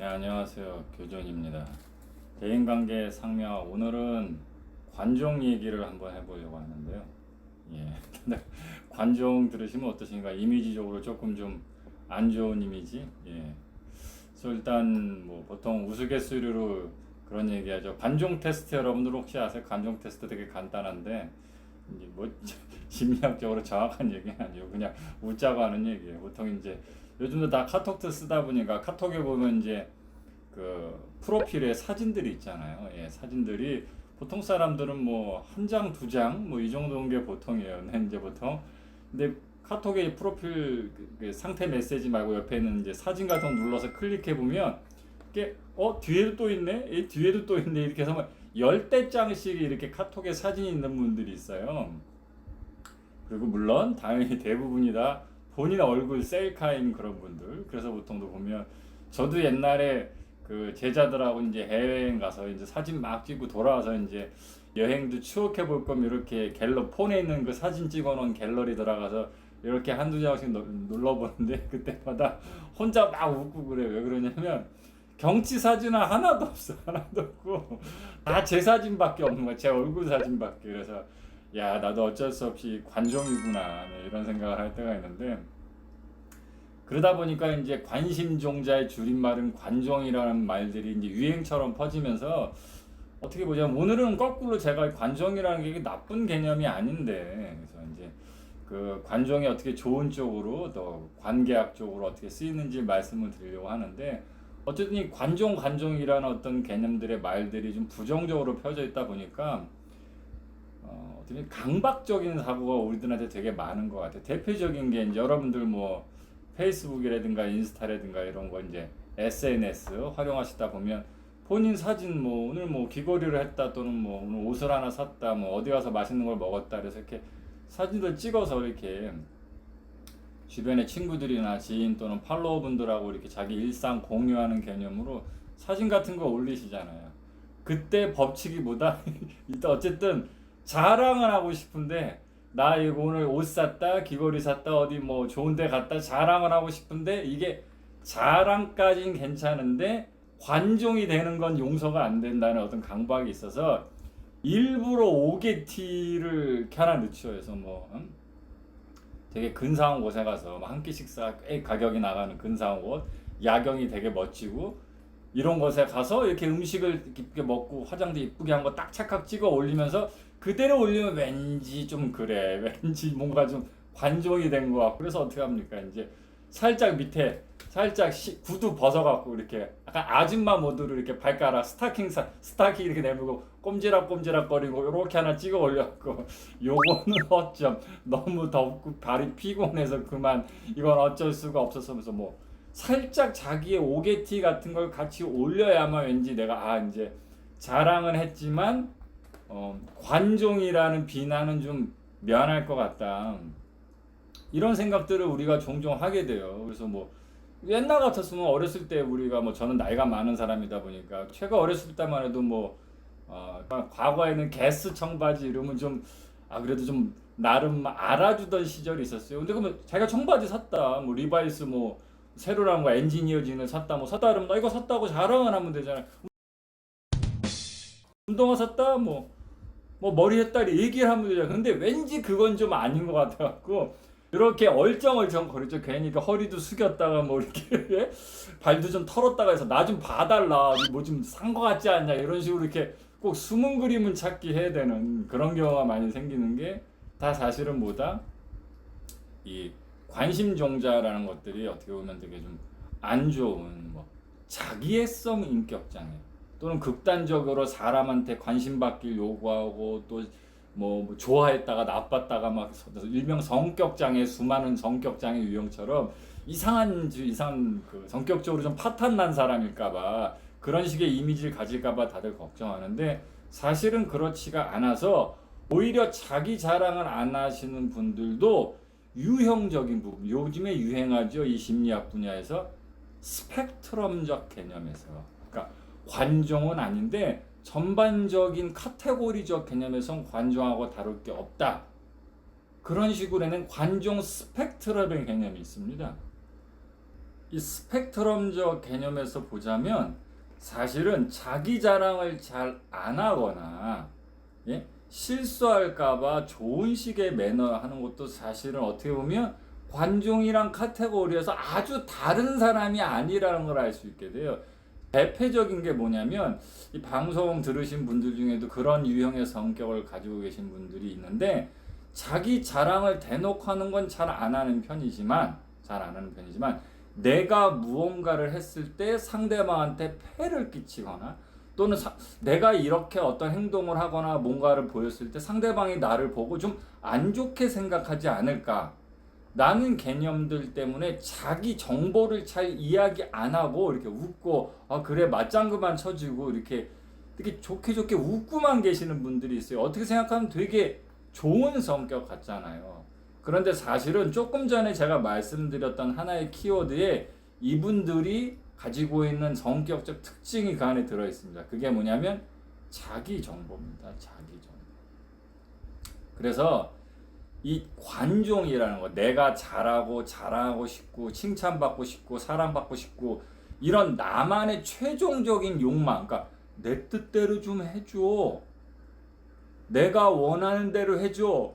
안녕하세요. 교존입니다. 대인관계 상명화 오늘은 관종 얘기를 한번 해보려고 하는데요. 예, 관종 들으시면 어떠신가? 이미지적으로 조금 좀 안 좋은 이미지. 예, 그래서 일단 뭐 보통 우스갯소리로 그런 얘기하죠. 관종 테스트 여러분들 혹시 아세요? 관종 테스트 되게 간단한데 이제 뭐 심리학적으로 정확한 얘기는 아니고 그냥 웃자고 하는 얘기예요. 보통 이제 요즘도 다 카톡도 쓰다 보니까 카톡에 보면 이제 그 프로필에 사진들이 있잖아요. 예, 사진들이 보통 사람들은 뭐 한 장, 두 장, 뭐 이 정도인 게 보통이에요. 네, 이제 보통. 근데 카톡의 프로필 그 상태 메시지 말고 옆에 있는 이제 사진 같은 거 눌러서 클릭해 보면 이게 뒤에도 또 있네, 뒤에도 또 있네 이렇게 해서 뭐 열대 장씩 이렇게 카톡에 사진이 있는 분들이 있어요. 그리고 물론 당연히 대부분이 다 본인 얼굴 셀카인 그런 분들. 그래서 보통도 보면 저도 옛날에 그 제자들하고 이제 해외여행 가서 이제 사진 막 찍고 돌아와서 이제 여행도 추억해 볼 거면 이렇게 폰에 있는 그 사진 찍어 놓은 갤러리 들어가서 이렇게 한두 장씩 눌러보는데 그때마다 혼자 막 웃고 그래요. 왜 그러냐면 경치 사진은 하나도 없어. 하나도 없고 다 제 사진밖에 없는 거야. 제 얼굴 사진밖에. 그래서 야, 나도 어쩔 수 없이 관종이구나, 네, 이런 생각을 할 때가 있는데, 그러다 보니까 이제 관심종자의 줄임말은 관종이라는 말들이 이제 유행처럼 퍼지면서 어떻게 보자면 오늘은 거꾸로 제가 관종이라는 게 나쁜 개념이 아닌데, 그래서 이제 그 관종이 어떻게 좋은 쪽으로 또 관계학 쪽으로 어떻게 쓰이는지 말씀을 드리려고 하는데, 어쨌든 이 관종이라는 어떤 개념들의 말들이 좀 부정적으로 펴져 있다 보니까 어떻게 강박적인 사고가 우리들한테 되게 많은 것 같아요. 대표적인 게 이제 여러분들 뭐 페이스북이라든가 인스타라든가 이런 거 이제 SNS 활용하시다 보면 본인 사진 뭐 오늘 뭐 귀걸이를 했다 또는 뭐 오늘 옷을 하나 샀다 뭐 어디 가서 맛있는 걸 먹었다 그래서 이렇게 사진을 찍어서 이렇게 주변의 친구들이나 지인 또는 팔로워분들하고 이렇게 자기 일상 공유하는 개념으로 사진 같은 거 올리시잖아요. 그때 법칙이 뭐다? 일단 어쨌든 자랑을 하고 싶은데 나 이거 오늘 옷 샀다, 귀걸이 샀다, 어디 뭐 좋은 데 갔다 자랑을 하고 싶은데 이게 자랑까진 괜찮은데 관종이 되는 건 용서가 안 된다는 어떤 강박이 있어서 일부러 오게티를 이렇게 하나 넣죠. 그래서 뭐 되게 근사한 곳에 가서 한 끼 식사 꽤 가격이 나가는 근사한 곳, 야경이 되게 멋지고 이런 곳에 가서 이렇게 음식을 이렇게 먹고 화장도 이쁘게 한 거 딱 찰칵 찍어 올리면서 그대로 올리면 왠지 좀 그래. 왠지 뭔가 좀 관종이 된 거 같고. 그래서 어떻게 합니까? 이제 살짝 밑에 살짝 구두 벗어갖고 이렇게 약간 아줌마 모드로 이렇게 발가락 스타킹 이렇게 내밀고 꼼지락꼼지락 거리고 이렇게 하나 찍어 올렸고 요거는 어쩜 너무 덥고 발이 피곤해서 그만 이건 어쩔 수가 없었으면서 뭐 살짝 자기의 오게티 같은 걸 같이 올려야만 왠지 내가 이제 자랑은 했지만 관종이라는 비난은 좀 면할 것 같다. 이런 생각들을 우리가 종종 하게 돼요. 그래서 뭐 옛날 같았으면 어렸을 때 우리가 뭐 저는 나이가 많은 사람이다 보니까 제가 어렸을 때만 해도 뭐 과거에는 게스 청바지 이러면 좀 그래도 좀 나름 알아주던 시절이 있었어요. 근데 그러면 자기가 청바지 샀다, 뭐 리바이스 뭐 새로 나온 거 엔지니어 진을 샀다, 뭐 샀다 그러면 나 이거 샀다고 자랑을 하면 되잖아요. 운동화 샀다, 뭐 머리 했다 얘기를 하면 되잖아요. 근데 왠지 그건 좀 아닌 것 같아갖고 이렇게 얼쩡얼쩡 거리죠. 괜히 그 허리도 숙였다가 뭐 이렇게 발도 좀 털었다가 해서 나 좀 봐달라, 뭐 좀 산 거 같지 않냐 이런 식으로 이렇게 꼭 숨은 그림은 찾기 해야 되는 그런 경우가 많이 생기는 게 다 사실은 뭐다? 이 관심종자라는 것들이 어떻게 보면 되게 좀 안 좋은 뭐 자기애성 인격 장애 또는 극단적으로 사람한테 관심 받길 요구하고 또 뭐 좋아했다가 나빴다가 막 일명 성격 장애, 수많은 성격 장애 유형처럼 이상한 그 성격적으로 좀 파탄 난 사람일까봐 그런 식의 이미지를 가질까봐 다들 걱정하는데 사실은 그렇지가 않아서 오히려 자기 자랑을 안 하시는 분들도 유형적인 부분, 요즘에 유행하죠. 이 심리학 분야에서 스펙트럼적 개념에서, 그러니까 관종은 아닌데 전반적인 카테고리적 개념에선 관종하고 다룰 게 없다. 그런 식으로는 관종 스펙트럼의 개념이 있습니다. 이 스펙트럼적 개념에서 보자면 사실은 자기 자랑을 잘 안 하거나 예? 실수할까봐 좋은 식의 매너 하는 것도 사실은 어떻게 보면 관종이랑 카테고리에서 아주 다른 사람이 아니라는 걸 알 수 있게 돼요. 대표적인 게 뭐냐면 이 방송 들으신 분들 중에도 그런 유형의 성격을 가지고 계신 분들이 있는데 자기 자랑을 대놓고 하는 건 잘 안 하는 편이지만 내가 무언가를 했을 때 상대방한테 폐를 끼치거나 또는 내가 이렇게 어떤 행동을 하거나 뭔가를 보였을 때 상대방이 나를 보고 좀 안 좋게 생각하지 않을까 라는 개념들 때문에 자기 정보를 잘 이야기 안 하고 이렇게 웃고 아 그래 맞장구만 쳐주고 이렇게 좋게 좋게 웃고만 계시는 분들이 있어요. 어떻게 생각하면 되게 좋은 성격 같잖아요. 그런데 사실은 조금 전에 제가 말씀드렸던 하나의 키워드에 이분들이 가지고 있는 성격적 특징이 그 안에 들어 있습니다. 그게 뭐냐면 자기 정보입니다. 자기 정보. 그래서 이 관종이라는 거, 내가 잘하고 자랑하고 싶고 칭찬받고 싶고 사랑받고 싶고 이런 나만의 최종적인 욕망, 그러니까 내 뜻대로 좀 해줘. 내가 원하는 대로 해줘.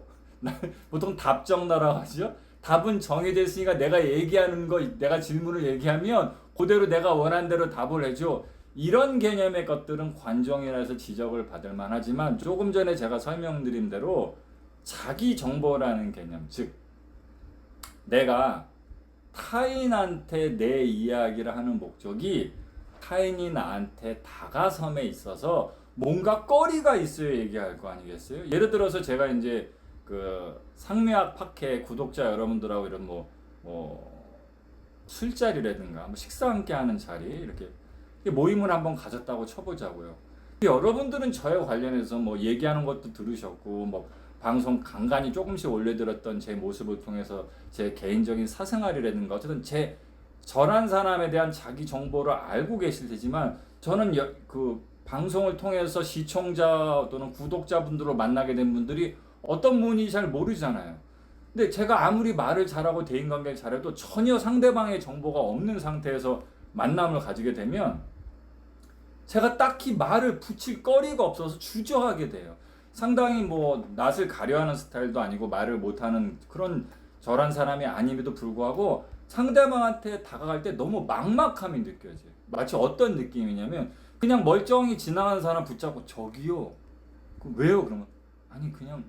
보통 답정너라고 하죠. 답은 정해져 있으니까 내가 얘기하는 거, 내가 질문을 얘기하면 그대로 내가 원하는 대로 답을 해줘. 이런 개념의 것들은 관종이라 해서 지적을 받을 만하지만 조금 전에 제가 설명드린 대로 자기 정보라는 개념, 즉 내가 타인한테 내 이야기를 하는 목적이 타인이 나한테 다가섬에 있어서 뭔가 거리가 있어야 얘기할 거 아니겠어요? 예를 들어서 제가 이제 그 상미학 팟캐 구독자 여러분들하고 이런 술자리라든가 식사 함께 하는 자리 이렇게 모임을 한번 가졌다고 쳐보자고요. 여러분들은 저에 관련해서 얘기하는 것도 들으셨고 방송 간간히 조금씩 올려드렸던 제 모습을 통해서 제 개인적인 사생활이라든가 어쨌든 저란 사람에 대한 자기 정보를 알고 계실 테지만 저는 그 방송을 통해서 시청자 또는 구독자분들로 만나게 된 분들이 어떤 분이 잘 모르잖아요. 근데 제가 아무리 말을 잘하고 대인관계를 잘해도 전혀 상대방의 정보가 없는 상태에서 만남을 가지게 되면 제가 딱히 말을 붙일 거리가 없어서 주저하게 돼요. 상당히 낯을 가려하는 스타일도 아니고 말을 못하는 그런 저란 사람이 아님에도 불구하고 상대방한테 다가갈 때 너무 막막함이 느껴져요. 마치 어떤 느낌이냐면 그냥 멀쩡히 지나가는 사람 붙잡고 저기요. 왜요? 그러면 아니 그냥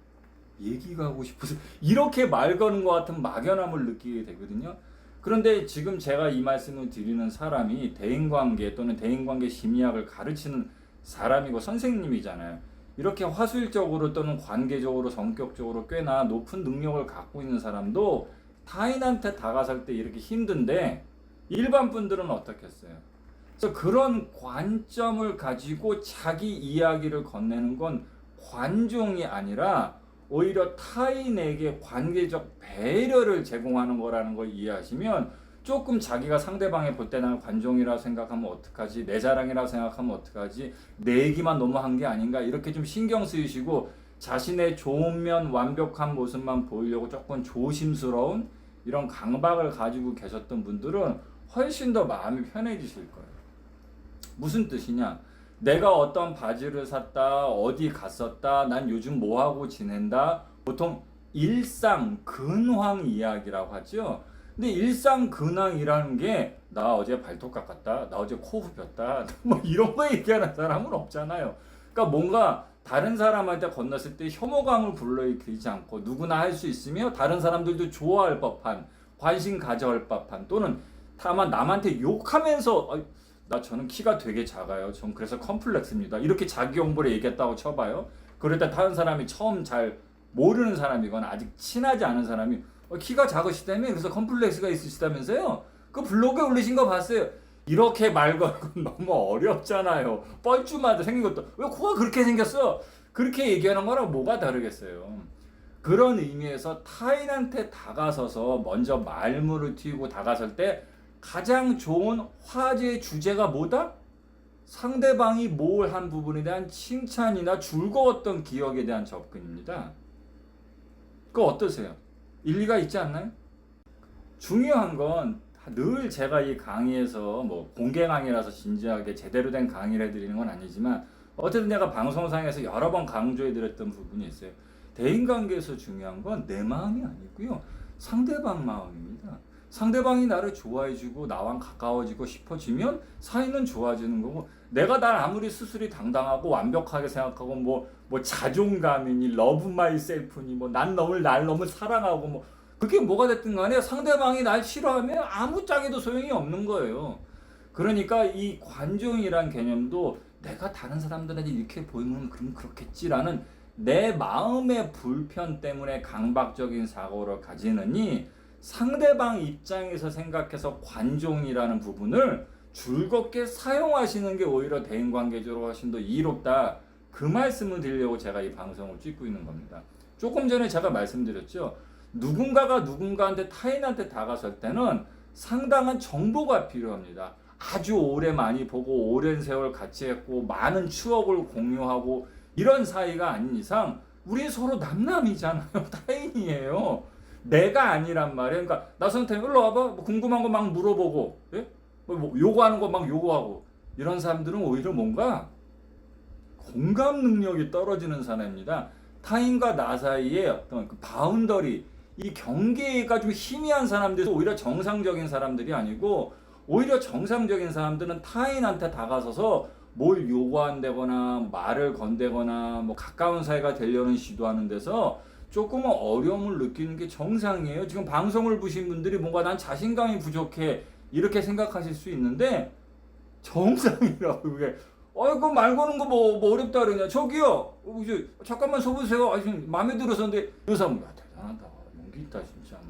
얘기가 하고 싶어서 이렇게 말 거는 것 같은 막연함을 느끼게 되거든요. 그런데 지금 제가 이 말씀을 드리는 사람이 대인관계 또는 대인관계 심리학을 가르치는 사람이고 선생님이잖아요. 이렇게 화술적으로 또는 관계적으로 성격적으로 꽤나 높은 능력을 갖고 있는 사람도 타인한테 다가설 때 이렇게 힘든데 일반 분들은 어떻겠어요? 그래서 그런 관점을 가지고 자기 이야기를 건네는 건 관종이 아니라 오히려 타인에게 관계적 배려를 제공하는 거라는 걸 이해하시면 조금 자기가 상대방이 볼 때 난 관종이라 생각하면 어떡하지, 내 자랑이라 생각하면 어떡하지, 내 얘기만 너무 한 게 아닌가 이렇게 좀 신경 쓰이시고 자신의 좋은 면 완벽한 모습만 보이려고 조금 조심스러운 이런 강박을 가지고 계셨던 분들은 훨씬 더 마음이 편해지실 거예요. 무슨 뜻이냐? 내가 어떤 바지를 샀다, 어디 갔었다, 난 요즘 뭐하고 지낸다, 보통 일상 근황 이야기라고 하죠. 근데 일상 근황이라는 게 나 어제 발톱 깎았다, 나 어제 코 후볐다 이런 거 얘기하는 사람은 없잖아요. 그러니까 뭔가 다른 사람한테 건넜을 때 혐오감을 불러일으키지 않고 누구나 할 수 있으며 다른 사람들도 좋아할 법한, 관심 가져할 법한, 또는 다만 남한테 욕하면서 저는 키가 되게 작아요. 전 그래서 컴플렉스입니다. 이렇게 자기 홍보를 얘기했다고 쳐봐요. 그럴 때 다른 사람이 처음 잘 모르는 사람이거나 아직 친하지 않은 사람이 키가 작으시다며 그래서 컴플렉스가 있으시다면서요? 그 블로그에 올리신 거 봤어요. 이렇게 말 걸고 너무 어렵잖아요. 뻘쭘하다 생긴 것도 왜 코가 그렇게 생겼어? 그렇게 얘기하는 거랑 뭐가 다르겠어요. 그런 의미에서 타인한테 다가서서 먼저 말문을 틔우고 다가설 때 가장 좋은 화제의 주제가 뭐다? 상대방이 뭘 한 부분에 대한 칭찬이나 즐거웠던 기억에 대한 접근입니다. 그거 어떠세요? 일리가 있지 않나요? 중요한 건 늘 제가 이 강의에서 뭐 공개 강의라서 진지하게 제대로 된 강의를 해드리는 건 아니지만 어쨌든 내가 방송상에서 여러 번 강조해드렸던 부분이 있어요. 대인관계에서 중요한 건 내 마음이 아니고요. 상대방 마음입니다. 상대방이 나를 좋아해주고 나와 가까워지고 싶어지면 사이는 좋아지는 거고, 내가 날 아무리 스스로 당당하고 완벽하게 생각하고 뭐 자존감이니 러브 마이 셀프니 뭐 날 너무 사랑하고 뭐 그게 뭐가 됐든 간에 상대방이 날 싫어하면 아무 짝에도 소용이 없는 거예요. 그러니까 이 관종이란 개념도 내가 다른 사람들한테 이렇게 보이면 그럼 그렇겠지라는 내 마음의 불편 때문에 강박적인 사고를 가지느니, 상대방 입장에서 생각해서 관종이라는 부분을 즐겁게 사용하시는 게 오히려 대인관계적으로 훨씬 더 이롭다. 그 말씀을 드리려고 제가 이 방송을 찍고 있는 겁니다. 조금 전에 제가 말씀드렸죠. 누군가가 누군가한테 타인한테 다가설 때는 상당한 정보가 필요합니다. 아주 오래 많이 보고 오랜 세월 같이 했고 많은 추억을 공유하고 이런 사이가 아닌 이상 우리 서로 남남이잖아요. 타인이에요. 내가 아니란 말이에요. 그러니까 나선태 일로 와봐. 뭐 궁금한 거 막 물어보고, 예? 뭐 요구하는 거 막 요구하고, 이런 사람들은 오히려 뭔가 공감 능력이 떨어지는 사람입니다. 타인과 나 사이에 어떤 그 바운더리, 이 경계가 좀 희미한 사람들이 오히려 정상적인 사람들이 아니고, 오히려 정상적인 사람들은 타인한테 다가서서 뭘 요구한다거나 말을 건대거나 뭐 가까운 사이가 되려는 시도하는 데서 조금은 어려움을 느끼는 게 정상이에요. 지금 방송을 보신 분들이 뭔가 난 자신감이 부족해 이렇게 생각하실 수 있는데 정상이라고. 그게 그거 말 거는 거 뭐 어렵다 그러냐. 저기요 잠깐만 서보세요. 마음에 들었었는데 이 사람 대단하다, 용기 있다 진짜.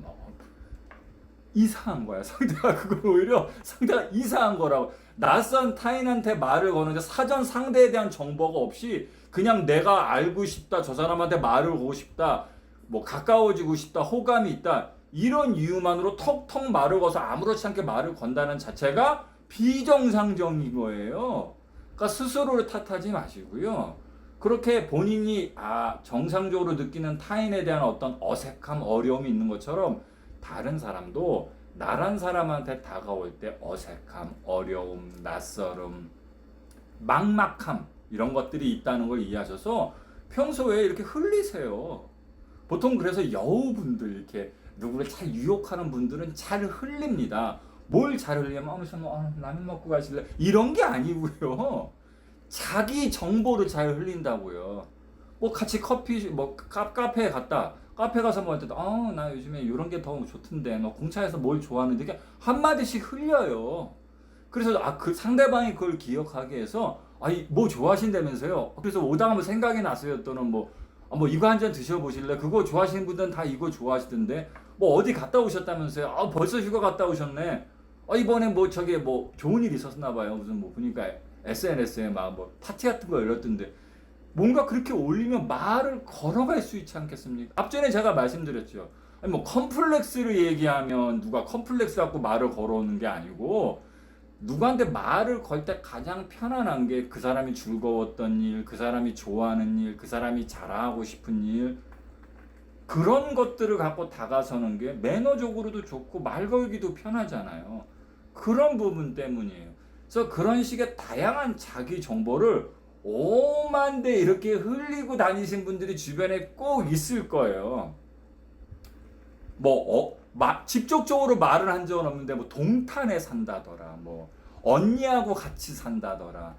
이상한 거야. 상대가 그걸 오히려 상대가 이상한 거라고. 낯선 타인한테 말을 거는데 사전 상대에 대한 정보가 없이 그냥 내가 알고 싶다, 저 사람한테 말을 걸고 싶다, 뭐 가까워지고 싶다, 호감이 있다, 이런 이유만으로 턱턱 말을 걸어서 아무렇지 않게 말을 건다는 자체가 비정상적인 거예요. 그러니까 스스로를 탓하지 마시고요. 그렇게 본인이 정상적으로 느끼는 타인에 대한 어떤 어색함, 어려움이 있는 것처럼 다른 사람도 나란 사람한테 다가올 때 어색함, 어려움, 낯설음, 막막함 이런 것들이 있다는 걸 이해하셔서 평소에 이렇게 흘리세요. 보통 그래서 여우분들, 이렇게 누구를 잘 유혹하는 분들은 잘 흘립니다. 뭘 잘 흘리면 라면 먹고 가실래? 이런 게 아니고요. 자기 정보를 잘 흘린다고요. 뭐 같이 커피 카페에 갔다. 카페 가서 뭐 할 때도 나 요즘에 이런 게 더 좋던데, 너 공차에서 뭘 좋아하는데, 이게 한마디씩 흘려요. 그래서 그 상대방이 그걸 기억하게 해서 뭐 좋아하신다면서요. 그래서 오다가 뭐 생각이 났어요. 또는 뭐 이거 한 잔 드셔보실래? 그거 좋아하시는 분들은 다 이거 좋아하시던데, 뭐 어디 갔다 오셨다면서요. 벌써 휴가 갔다 오셨네. 이번에 뭐 저기 뭐 좋은 일 있었나 봐요. 무슨 뭐 보니까 SNS에 막 뭐 파티 같은 거 열렸던데, 뭔가 그렇게 올리면 말을 걸어갈 수 있지 않겠습니까? 앞전에 제가 말씀드렸죠. 뭐 컴플렉스를 얘기하면 누가 컴플렉스 갖고 말을 걸어오는 게 아니고, 누구한테 말을 걸 때 가장 편안한 게 그 사람이 즐거웠던 일, 그 사람이 좋아하는 일, 그 사람이 자랑하고 싶은 일, 그런 것들을 갖고 다가서는 게 매너적으로도 좋고 말 걸기도 편하잖아요. 그런 부분 때문이에요. 그래서 그런 식의 다양한 자기 정보를 오만데 이렇게 흘리고 다니신 분들이 주변에 꼭 있을 거예요. 직접적으로 말을 한 적은 없는데 뭐 동탄에 산다더라, 뭐 언니하고 같이 산다더라,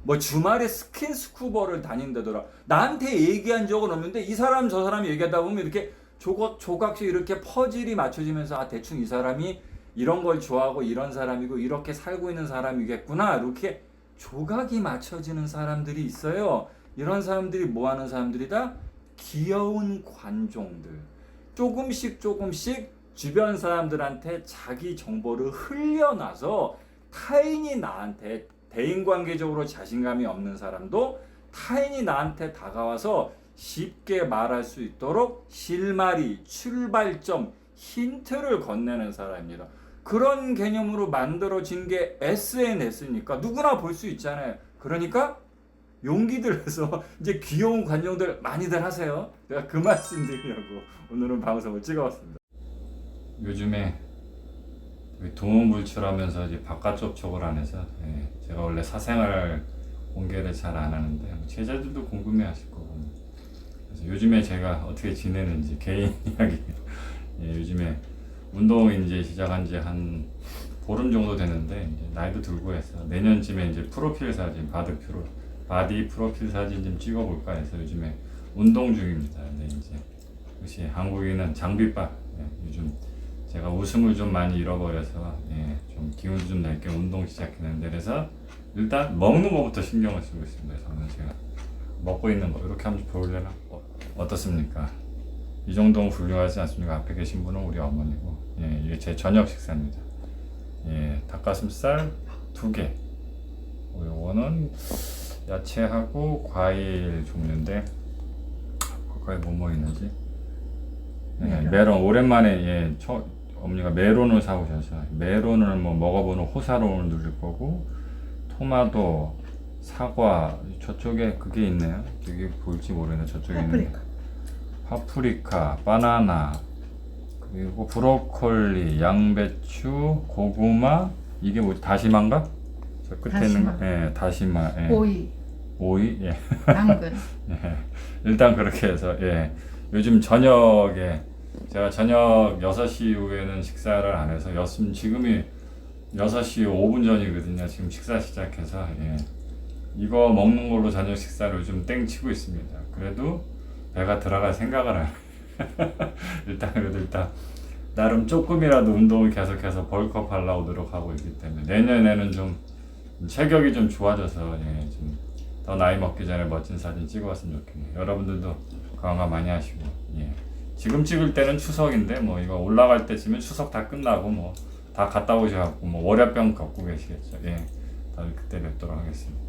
뭐 주말에 스킨스쿠버를 다닌다더라. 나한테 얘기한 적은 없는데 이 사람 저 사람 얘기하다 보면 이렇게 조각씩 이렇게 퍼즐이 맞춰지면서 대충 이 사람이 이런 걸 좋아하고 이런 사람이고 이렇게 살고 있는 사람이겠구나, 이렇게 조각이 맞춰지는 사람들이 있어요. 이런 사람들이 뭐 하는 사람들이다? 귀여운 관종들. 조금씩 주변 사람들한테 자기 정보를 흘려놔서 타인이 나한테, 대인관계적으로 자신감이 없는 사람도 타인이 나한테 다가와서 쉽게 말할 수 있도록 실마리, 출발점, 힌트를 건네는 사람입니다. 그런 개념으로 만들어진 게 SNS니까 누구나 볼 수 있잖아요. 그러니까 용기들 해서 이제 귀여운 관종들 많이들 하세요. 내가 그 말씀 드리려고 오늘은 방송을 찍어봤습니다. 요즘에 두문불출하면서 이제 바깥 접촉을 안 해서 제가 원래 사생활 공개를 잘 안 하는데 제자들도 궁금해하실 거고 그래서 요즘에 제가 어떻게 지내는지 개인 이야기 요즘에 운동 이제 시작한 지 한 보름 정도 됐는데 이제 나이도 들고 해서 내년쯤에 이제 프로필 사진 바디 프로필 사진 좀 찍어볼까 해서 요즘에 운동 중입니다. 근데 이제 역시 한국인은 장비빨 요즘 제가 웃음을 좀 많이 잃어버려서 좀 기운도 좀 낼게 운동 시작했는데 그래서 일단 먹는 거부터 신경을 쓰고 있습니다. 저는 제가 먹고 있는 거 이렇게 한번 보려나 어떻습니까? 이 정도면 훌륭하지 않습니까? 앞에 계신 분은 우리 어머니고 이게 제 저녁 식사입니다. 닭가슴살 2개 요거는 야채하고 과일 종류인데 거기에 뭐뭐 있는지 메론 오랜만에 어머니가 메론을 사오셔서 메론을 뭐 먹어보는 호사론을 누릴 거고 토마토 사과 저쪽에 그게 있네요. 그게 보일지 모르겠네. 저쪽에 있는 파프리카 바나나 그리고 브로콜리 양배추 고구마 이게 뭐 다시마인가? 저 끝에 있는 거 다시마 오이 당근 일단 그렇게 해서 요즘 저녁에 제가 저녁 6시 이후에는 식사를 안 해서 지금이 6시 5분 전이거든요. 지금 식사 시작해서 이거 먹는 걸로 저녁 식사를 요즘 땡치고 있습니다. 그래도 배가 들어갈 생각을 안 해요. 일단 나름 조금이라도 운동을 계속해서 벌크업 하려고 노력하고 있기 때문에 내년에는 좀 체격이 좀 좋아져서 좀 더 나이 먹기 전에 멋진 사진 찍어왔으면 좋겠네요. 여러분들도 건강 많이 하시고 지금 찍을 때는 추석인데 뭐 이거 올라갈 때쯤에 추석 다 끝나고 뭐 다 갔다 오셔갖고 뭐 월요병 겪고 계시겠죠. 다들 그때 뵙도록 하겠습니다.